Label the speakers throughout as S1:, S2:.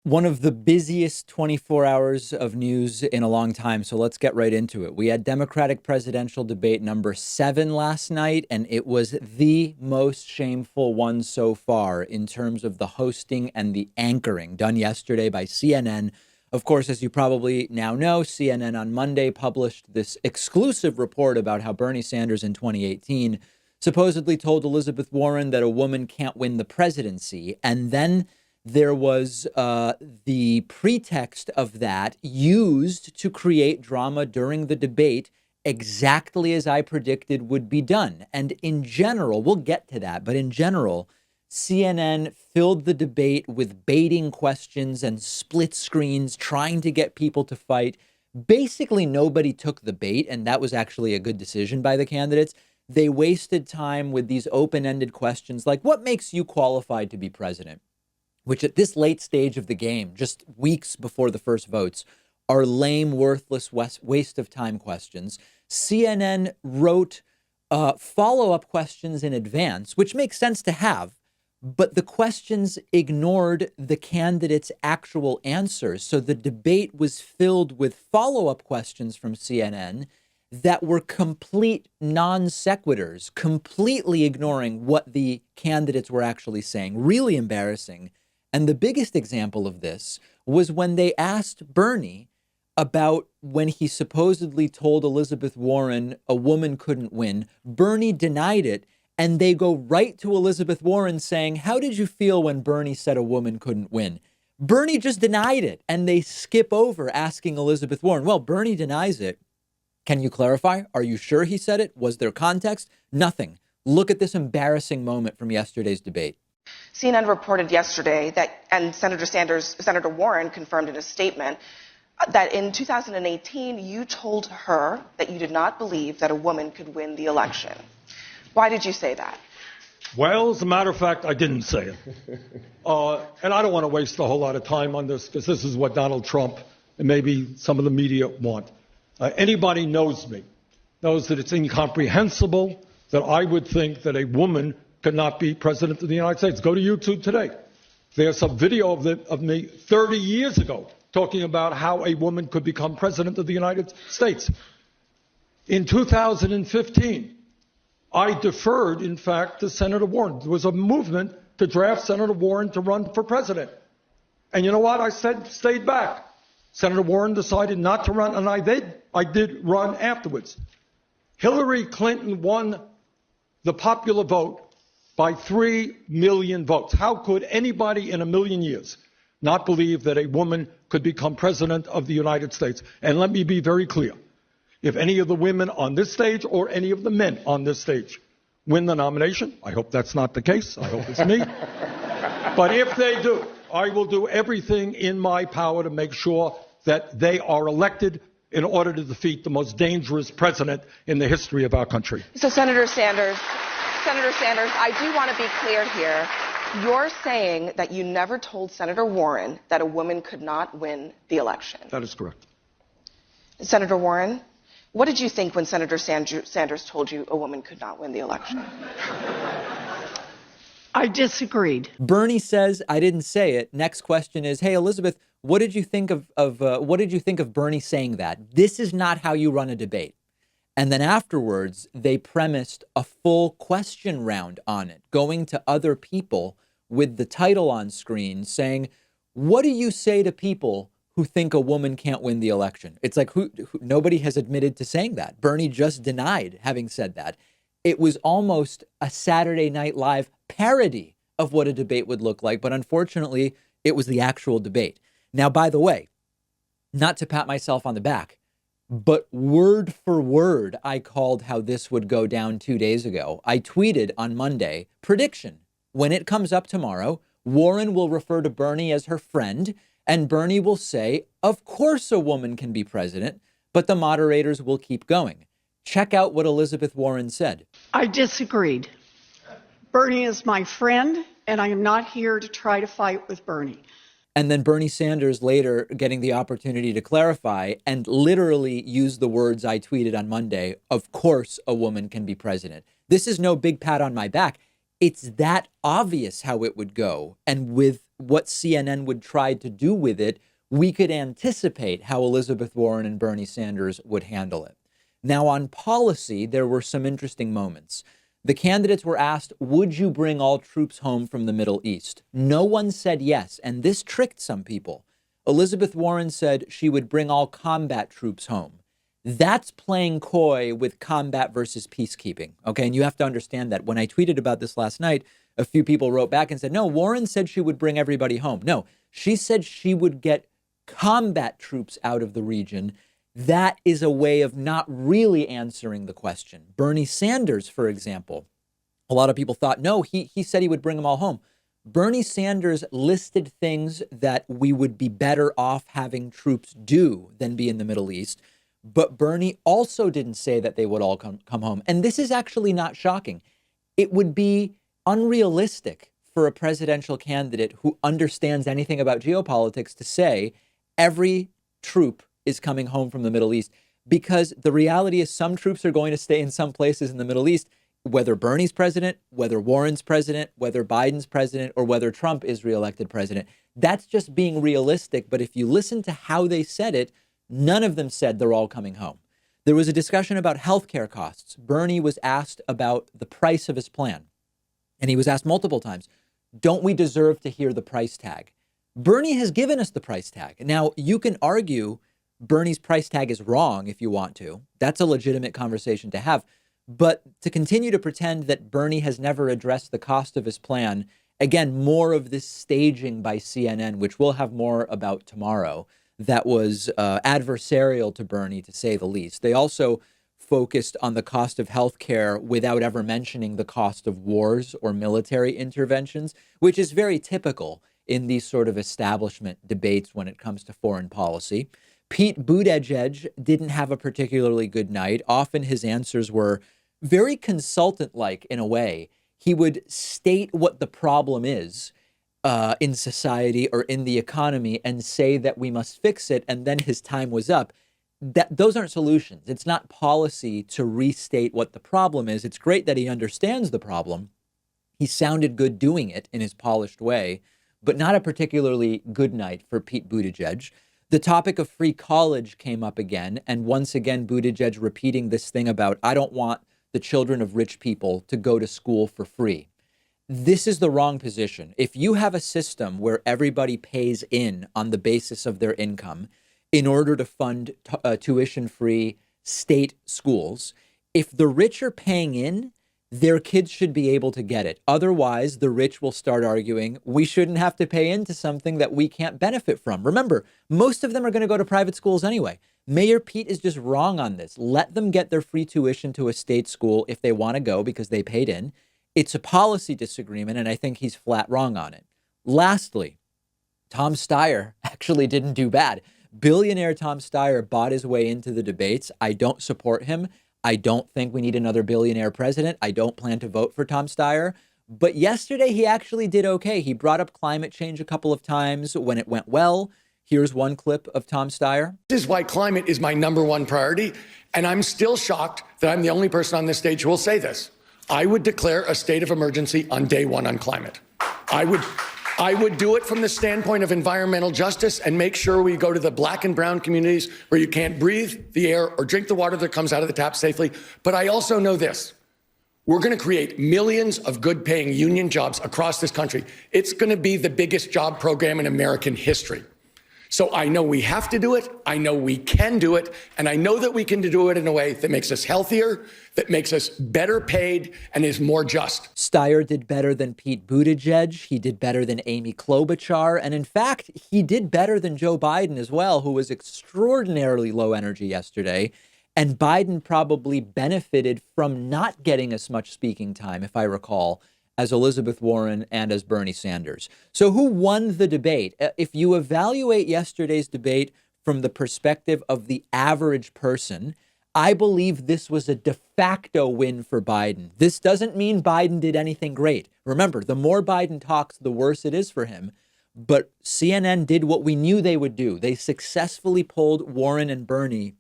S1: One of the busiest 24 hours of news in a long time. So let's get right into it. We had Democratic presidential debate number 7 last night, and it was the most shameful one so far in terms of the hosting and the anchoring done yesterday by CNN. Of course, as you probably now know, CNN on Monday published this exclusive report about how Bernie Sanders in 2018 supposedly told Elizabeth Warren that a woman can't win the presidency. And then there was the pretext of that used to create drama during the debate, exactly as I predicted would be done. And in general, we'll get to that, but in general, CNN filled the debate with baiting questions and split screens, trying to get people to fight. Basically, nobody took the bait, and that was actually a good decision by the candidates. They wasted time with these open-ended questions like, what makes you qualified to be president? Which at this late stage of the game, just weeks before the first votes, are lame, worthless, waste of time questions. CNN wrote follow-up questions in advance, which makes sense to have, but the questions ignored the candidates' actual answers. So the debate was filled with follow-up questions from CNN that were complete non sequiturs, completely ignoring what the candidates were actually saying. Really embarrassing. And the biggest example of this was when they asked Bernie about when he supposedly told Elizabeth Warren a woman couldn't win. Bernie denied it. And they go right to Elizabeth Warren saying, how did you feel when Bernie said a woman couldn't win? Bernie just denied it. And they skip over asking Elizabeth Warren, well, Bernie denies it. Can you clarify? Are you sure he said it? Was there context? Nothing. Look at this embarrassing moment from yesterday's debate.
S2: CNN reported yesterday that, and Senator Warren confirmed in a statement, that in 2018, you told her that you did not believe that a woman could win the election. Why did you say that?
S3: Well, as a matter of fact, I didn't say it. And I don't want to waste a whole lot of time on this because this is what Donald Trump and maybe some of the media want. Anybody knows me, knows that it's incomprehensible that I would think that a woman could not be president of the United States. Go to YouTube today. There's some video of me 30 years ago talking about how a woman could become president of the United States. In 2015, I deferred, in fact, to Senator Warren. There was a movement to draft Senator Warren to run for president. And you know what? I stayed back. Senator Warren decided not to run, and I did run afterwards. Hillary Clinton won the popular vote by 3 million votes. How could anybody in a million years not believe that a woman could become president of the United States? And let me be very clear. If any of the women on this stage or any of the men on this stage win the nomination, I hope that's not the case. I hope it's me. But if they do, I will do everything in my power to make sure that they are elected in order to defeat the most dangerous president in the history of our country.
S2: So, Senator Sanders, I do want to be clear here. You're saying that you never told Senator Warren that a woman could not win the election.
S3: That is correct.
S2: Senator Warren, what did you think when Senator Sanders told you a woman could not win the election?
S4: I disagreed.
S1: Bernie says, I didn't say it. Next question is, hey, Elizabeth, what did you think of Bernie saying that? This is not how you run a debate. And then afterwards, they premised a full question round on it, going to other people with the title on screen saying, what do you say to people who think a woman can't win the election? It's like nobody has admitted to saying that. Bernie just denied having said that. It was almost a Saturday Night Live parody of what a debate would look like. But unfortunately, it was the actual debate. Now, by the way, not to pat myself on the back, but word for word, I called how this would go down 2 days ago. I tweeted on Monday, prediction, when it comes up tomorrow, Warren will refer to Bernie as her friend, and Bernie will say, of course a woman can be president, but the moderators will keep going. Check out what Elizabeth Warren said.
S4: I disagreed. Bernie is my friend, and I am not here to try to fight with Bernie.
S1: And then Bernie Sanders later getting the opportunity to clarify and literally use the words I tweeted on Monday. Of course, a woman can be president. This is no big pat on my back. It's that obvious how it would go. And with what CNN would try to do with it, we could anticipate how Elizabeth Warren and Bernie Sanders would handle it. Now, on policy, there were some interesting moments. The candidates were asked, would you bring all troops home from the Middle East? No one said yes, and this tricked some people. Elizabeth Warren said she would bring all combat troops home. That's playing coy with combat versus peacekeeping. Okay, and you have to understand that. When I tweeted about this last night, a few people wrote back and said, no, Warren said she would bring everybody home. No, she said she would get combat troops out of the region. That is a way of not really answering the question. Bernie Sanders, for example, a lot of people thought, no, he said he would bring them all home. Bernie Sanders listed things that we would be better off having troops do than be in the Middle East. But Bernie also didn't say that they would all come home. And this is actually not shocking. It would be unrealistic for a presidential candidate who understands anything about geopolitics to say every troop is coming home from the Middle East, because the reality is some troops are going to stay in some places in the Middle East, whether Bernie's president, whether Warren's president, whether Biden's president, or whether Trump is reelected president. That's just being realistic. But if you listen to how they said it, none of them said they're all coming home. There was a discussion about healthcare costs. Bernie was asked about the price of his plan. And he was asked multiple times, don't we deserve to hear the price tag? Bernie has given us the price tag. Now, you can argue Bernie's price tag is wrong if you want to. That's a legitimate conversation to have. But to continue to pretend that Bernie has never addressed the cost of his plan, again, more of this staging by CNN, which we'll have more about tomorrow, that was adversarial to Bernie, to say the least. They also focused on the cost of healthcare without ever mentioning the cost of wars or military interventions, which is very typical in these sort of establishment debates when it comes to foreign policy. Pete Buttigieg didn't have a particularly good night. Often his answers were very consultant-like in a way. He would state what the problem is in society or in the economy and say that we must fix it, and then his time was up. Those aren't solutions. It's not policy to restate what the problem is. It's great that he understands the problem. He sounded good doing it in his polished way, but not a particularly good night for Pete Buttigieg. The topic of free college came up again, and once again, Buttigieg repeating this thing about, I don't want the children of rich people to go to school for free. This is the wrong position. If you have a system where everybody pays in on the basis of their income in order to fund tuition-free state schools, if the rich are paying in, their kids should be able to get it. Otherwise, the rich will start arguing, we shouldn't have to pay into something that we can't benefit from. Remember, most of them are going to go to private schools anyway. Mayor Pete is just wrong on this. Let them get their free tuition to a state school if they want to go because they paid in. It's a policy disagreement, and I think he's flat wrong on it. Lastly, Tom Steyer actually didn't do bad. Billionaire Tom Steyer bought his way into the debates. I don't support him. I don't think we need another billionaire president. I don't plan to vote for Tom Steyer. But yesterday, he actually did okay. He brought up climate change a couple of times when it went well. Here's one clip of Tom Steyer.
S5: This is why climate is my number one priority. And I'm still shocked that I'm the only person on this stage who will say this. I would declare a state of emergency on day one on climate. I would do it from the standpoint of environmental justice and make sure we go to the black and brown communities where you can't breathe the air or drink the water that comes out of the tap safely. But I also know this. We're going to create millions of good paying union jobs across this country. It's going to be the biggest job program in American history. So I know we have to do it. I know we can do it. And I know that we can do it in a way that makes us healthier, that makes us better paid, and is more just.
S1: Steyer did better than Pete Buttigieg. He did better than Amy Klobuchar. And in fact, he did better than Joe Biden as well, who was extraordinarily low energy yesterday. And Biden probably benefited from not getting as much speaking time, if I recall, as Elizabeth Warren and as Bernie Sanders. So who won the debate? If you evaluate yesterday's debate from the perspective of the average person, I believe this was a de facto win for Biden. This doesn't mean Biden did anything great. Remember, the more Biden talks, the worse it is for him. But CNN did what we knew they would do. They successfully pulled Warren and Bernie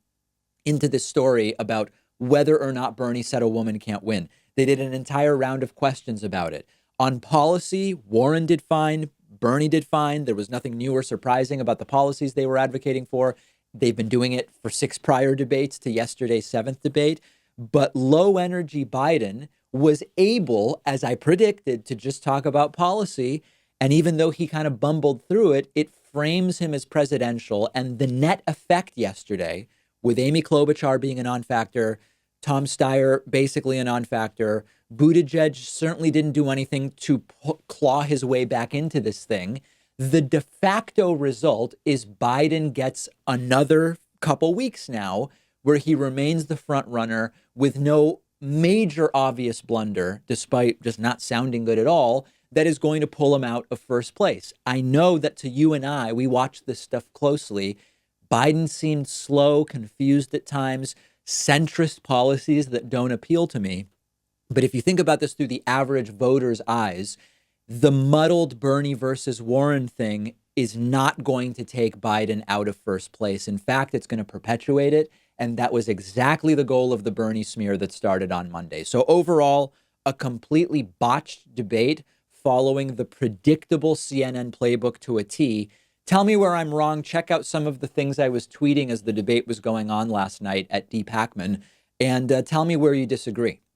S1: into this story about whether or not Bernie said a woman can't win. They did an entire round of questions about it. On policy, Warren did fine. Bernie did fine. There was nothing new or surprising about the policies they were advocating for. They've been doing it for 6 prior debates to yesterday's 7th debate. But low energy Biden was able, as I predicted, to just talk about policy. And even though he kind of bumbled through it, it frames him as presidential. And the net effect yesterday, with Amy Klobuchar being a non-factor, Tom Steyer basically a non-factor, Buttigieg certainly didn't do anything to claw his way back into this thing. The de facto result is Biden gets another couple weeks now where he remains the front runner with no major obvious blunder, despite just not sounding good at all, that is going to pull him out of first place. I know that to you and I, we watch this stuff closely. Biden seemed slow, confused at times, centrist policies that don't appeal to me. But if you think about this through the average voter's eyes, the muddled Bernie versus Warren thing is not going to take Biden out of first place. In fact, it's going to perpetuate it. And that was exactly the goal of the Bernie smear that started on Monday. So overall, a completely botched debate following the predictable CNN playbook to a T. Tell me where I'm wrong. Check out some of the things I was tweeting as the debate was going on last night at Pakman, and tell me where you disagree.